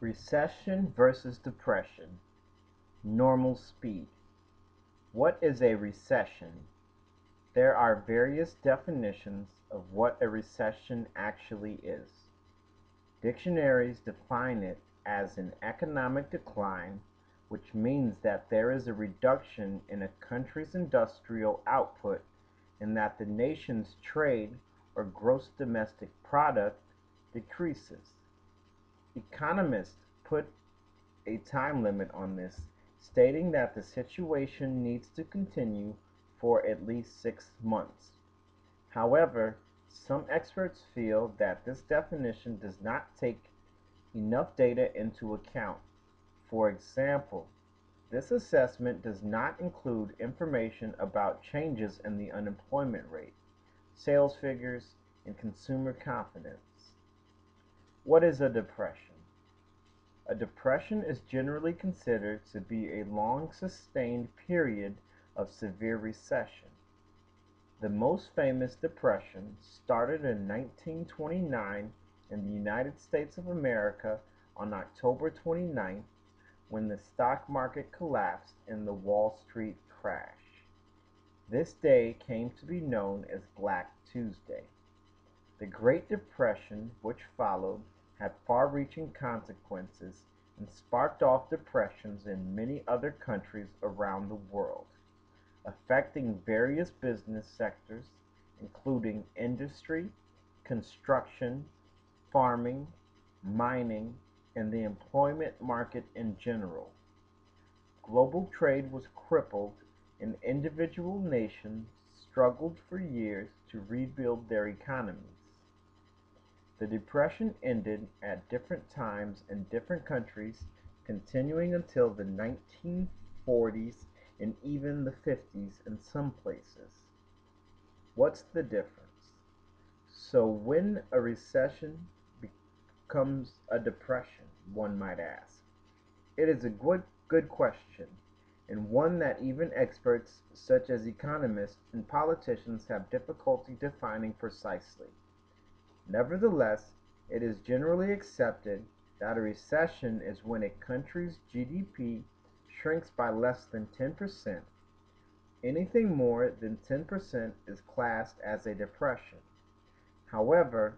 Recession versus depression. Normal speed. What is a recession? There are various definitions of what a recession actually is. Dictionaries define it as an economic decline, which means that there is a reduction in a country's industrial output and that the nation's trade or gross domestic product decreases. Economists put a time limit on this, stating that the situation needs to continue for at least 6 months. However, some experts feel that this definition does not take enough data into account. For example, this assessment does not include information about changes in the unemployment rate, sales figures, and consumer confidence. What is a depression? A depression is generally considered to be a long sustained period of severe recession. The most famous depression started in 1929 in the United States of America on October 29th, when the stock market collapsed in the Wall Street crash. This day came to be known as Black Tuesday. The Great Depression, which followed, had far-reaching consequences and sparked off depressions in many other countries around the world, affecting various business sectors, including industry, construction, farming, mining, and the employment market in general. Global trade was crippled, and individual nations struggled for years to rebuild their economies. The Depression ended at different times in different countries, continuing until the 1940s and even the 50s in some places. What's the difference? So, when a recession becomes a depression, one might ask. It is a good question, and one that even experts such as economists and politicians have difficulty defining precisely. Nevertheless, it is generally accepted that a recession is when a country's GDP shrinks by less than 10%. Anything more than 10% is classed as a depression. However,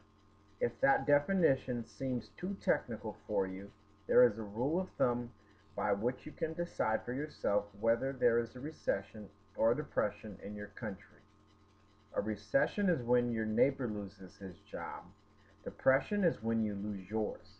if that definition seems too technical for you, there is a rule of thumb by which you can decide for yourself whether there is a recession or a depression in your country. A recession is when your neighbor loses his job. Depression is when you lose yours.